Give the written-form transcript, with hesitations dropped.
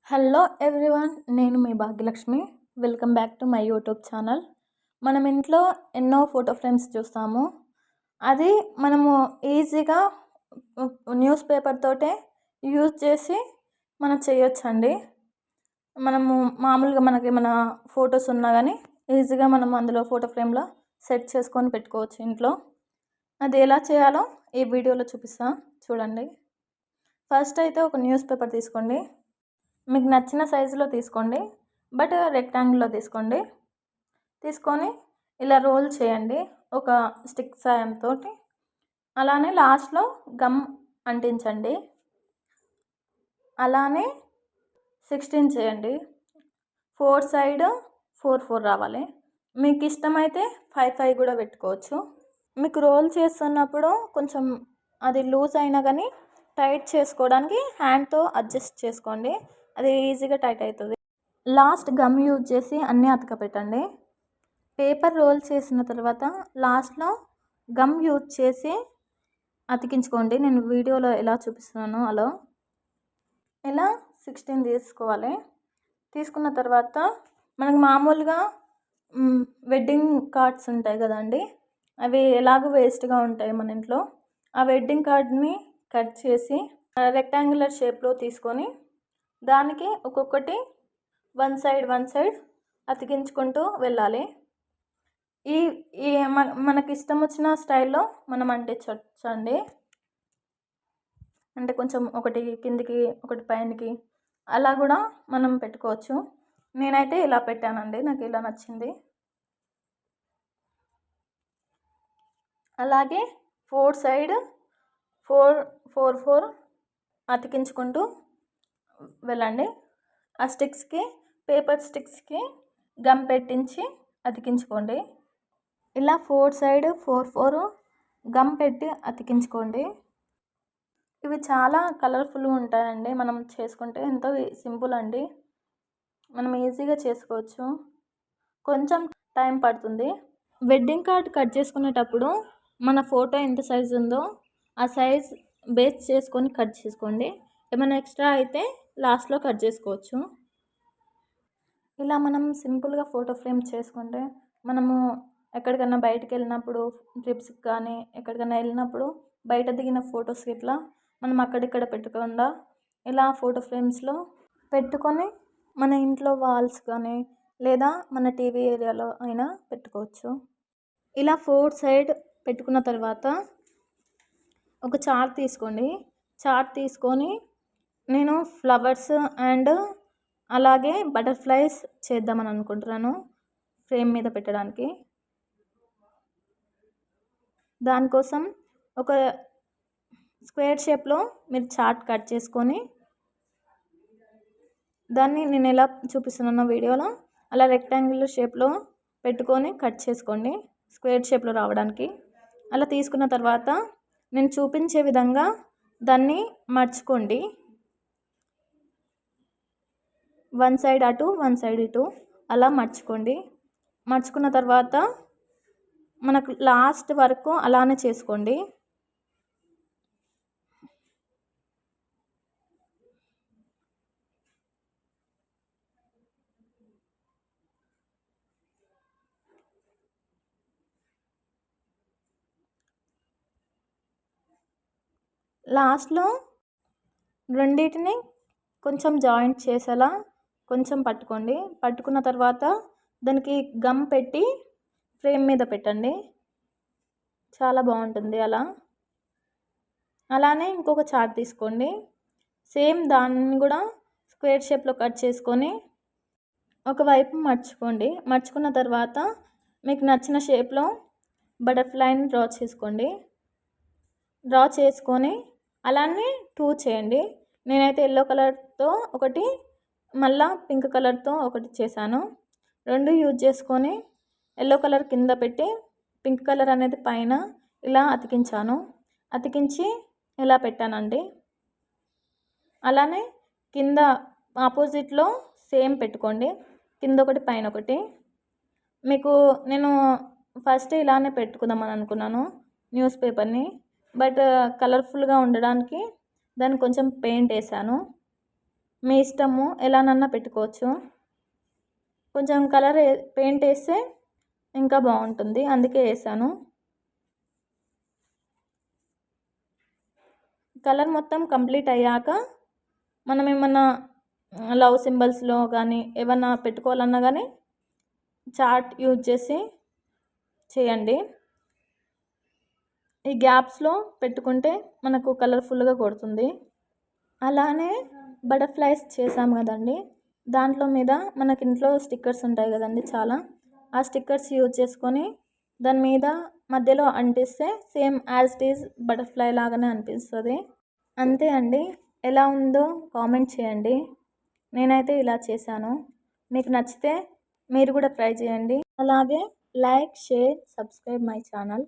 Hello everyone, నేను మీ Bhagyalakshmi. Welcome back to my YouTube channel. మనం ఇంట్లో ఎన్నో ఫోటో ఫ్రేమ్స్ చూస్తాము. అది మనము ఈజీగా న్యూస్ పేపర్ తోటే యూజ్ చేసి మనం చేయొచ్చండి. మనము మామూలుగా మనకి మన ఫొటోస్ ఉన్నా కానీ ఈజీగా మనం అందులో ఫోటో ఫ్రేమ్లో సెట్ చేసుకొని పెట్టుకోవచ్చు ఇంట్లో. అది ఎలా చేయాలో ఈ వీడియోలో చూపిస్తా, చూడండి. ఫస్ట్ అయితే ఒక న్యూస్ పేపర్ తీసుకోండి. మీకు నచ్చిన సైజులో తీసుకోండి, బట్ రెక్టాంగిల్లో తీసుకోండి. తీసుకొని ఇలా రోల్ చేయండి ఒక స్టిక్ సాయంతో. అలానే లాస్ట్లో గమ్ అంటించండి. అలానే 16 చేయండి. 4 సైడ్ 4 4 రావాలి. మీకు ఇష్టమైతే 5 5 కూడా పెట్టుకోవచ్చు. మీకు రోల్ చేస్తున్నప్పుడు కొంచెం అది లూజ్ అయినా కానీ టైట్ చేసుకోవడానికి హ్యాండ్తో అడ్జస్ట్ చేసుకోండి, అది ఈజీగా టైట్ అవుతుంది. లాస్ట్ గమ్ యూజ్ చేసి అన్నీ అతక పెట్టండి. పేపర్ రోల్ చేసిన తర్వాత లాస్ట్లో గమ్ యూజ్ చేసి అతికించుకోండి. నేను వీడియోలో ఎలా చూపిస్తున్నానో అలా ఇలా 16 తీసుకోవాలి. తీసుకున్న తర్వాత మనకు మామూలుగా వెడ్డింగ్ కార్డ్స్ ఉంటాయి కదండి, అవి ఎలాగో వేస్ట్గా ఉంటాయి మన ఇంట్లో. ఆ వెడ్డింగ్ కార్డ్ని కట్ చేసి రెక్టాంగులర్ షేప్లో తీసుకొని దానికి ఒక్కొక్కటి వన్ సైడ్ అతికించుకుంటూ వెళ్ళాలి. ఈ ఈ మనకి ఇష్టం వచ్చిన స్టైల్లో మనం అంటించండి. అంటే కొంచెం ఒకటి కిందికి ఒకటి పైనకి అలా కూడా మనం పెట్టుకోవచ్చు. నేనైతే ఇలా పెట్టానండి, నాకు ఇలా నచ్చింది. అలాగే 4 సైడ్ 4 4 4 అతికించుకుంటూ వెళ్ళండి. ఆ స్టిక్స్కి, పేపర్ స్టిక్స్కి గమ్ పెట్టించి అతికించుకోండి. ఇలా 4 సైడ్ 4 4 గమ్ పెట్టి అతికించుకోండి. ఇవి చాలా కలర్ఫుల్గా ఉంటాయండి. మనం చేసుకుంటే ఎంతో సింపుల్ అండి, మనం ఈజీగా చేసుకోవచ్చు. కొంచెం టైం పడుతుంది. వెడ్డింగ్ కార్డ్ కట్ చేసుకునేటప్పుడు మన ఫోటో ఎంత సైజు ఉందో ఆ సైజ్ బేస్ చేసుకొని కట్ చేసుకోండి. ఏమైనా ఎక్స్ట్రా అయితే లాస్ట్లో కట్ చేసుకోవచ్చు. ఇలా మనం సింపుల్గా ఫోటో ఫ్రేమ్ చేసుకుంటే మనము ఎక్కడికైనా బయటికి వెళ్ళినప్పుడు, ట్రిప్స్కి కానీ ఎక్కడికైనా వెళ్ళినప్పుడు బయట దిగిన ఫొటోస్ ఇట్లా మనం అక్కడిక్కడ పెట్టకుండా ఇలా ఫోటో ఫ్రేమ్స్లో పెట్టుకొని మన ఇంట్లో వాల్స్ కానీ లేదా మన టీవీ ఏరియాలో అయినా పెట్టుకోవచ్చు. ఇలా 4 సైడ్ పెట్టుకున్న తర్వాత ఒక చార్ట్ తీసుకోండి. చార్ట్ తీసుకొని నేను ఫ్లవర్స్ అండ్ అలాగే బటర్ఫ్లైస్ చేద్దామని అనుకుంటున్నాను ఫ్రేమ్ మీద పెట్టడానికి. దానికోసం ఒక స్క్వేర్ షేప్లో మీరు చార్ట్ కట్ చేసుకొని దాన్ని నేను ఎలా చూపిస్తున్నానో వీడియోలో అలా రెక్టాంగులర్ షేప్లో పెట్టుకొని కట్ చేసుకోండి స్క్వేర్ షేప్లో రావడానికి. అలా తీసుకున్న తర్వాత నేను చూపించే విధంగా దాన్ని మర్చుకోండి. 1 సైడ్ అటు 1 సైడ్ ఇటు అలా మర్చుకోండి. మర్చుకున్న తర్వాత మనకు లాస్ట్ వరకు అలానే చేసుకోండి. లాస్ట్లో రెండింటిని కొంచెం జాయింట్ చేసేలా కొంచెం పట్టుకోండి. పట్టుకున్న తర్వాత దానికి గమ్ పెట్టి ఫ్రేమ్ మీద పెట్టండి, చాలా బాగుంటుంది అలా. అలానే ఇంకొక చార్ట్ తీసుకోండి, సేమ్ దాన్ని కూడా స్క్వేర్ షేప్లో కట్ చేసుకొని ఒకవైపు మర్చుకోండి. మర్చుకున్న తర్వాత మీకు నచ్చిన షేప్లో బటర్ఫ్లైని డ్రా చేసుకోండి. డ్రా చేసుకొని అలానే 2 చేయండి. నేనైతే ఎల్లో కలర్తో ఒకటి, మళ్ళా పింక్ కలర్తో ఒకటి చేశాను. 2 యూజ్ చేసుకొని ఎల్లో కలర్ కింద పెట్టి పింక్ కలర్ అనేది పైన ఇలా అతికించాను. అతికించి ఇలా పెట్టానండి. అలానే కింద ఆపోజిట్లో సేమ్ పెట్టుకోండి, కింద ఒకటి పైన ఒకటి. మీకు నేను ఫస్ట్ ఇలానే పెట్టుకుందామని అనుకున్నాను న్యూస్ పేపర్ని, బట్ కలర్ఫుల్గా ఉండడానికి దాన్ని కొంచెం పెయింట్ వేసాను. మీ ఇష్టము, ఎలానన్నా పెట్టుకోవచ్చు. కొంచెం కలర్ పెయింట్ వేస్తే ఇంకా బాగుంటుంది, అందుకే వేసాను. కలర్ మొత్తం కంప్లీట్ అయ్యాక మనం ఏమన్నా లవ్ సింబల్స్లో కానీ ఏమన్నా పెట్టుకోవాలన్నా కానీ చార్ట్ యూజ్ చేసి చేయండి. ఈ గ్యాప్స్లో పెట్టుకుంటే మనకు కలర్ఫుల్గా కొడుతుంది. అలానే బటర్ఫ్లైస్ చేసాం కదండి, దాంట్లో మీద మనకి ఇంట్లో స్టిక్కర్స్ ఉంటాయి కదండి చాలా, ఆ స్టిక్కర్స్ యూజ్ చేసుకొని దాని మీద మధ్యలో అంటిస్తే same as it is butterfly లాగానే అనిపిస్తుంది. అంతే అండి. ఎలా ఉందో కామెంట్ చేయండి. నేనైతే ఇలా చేశాను. మీకు నచ్చితే మీరు కూడా ట్రై చేయండి. అలాగే like, share, subscribe my channel.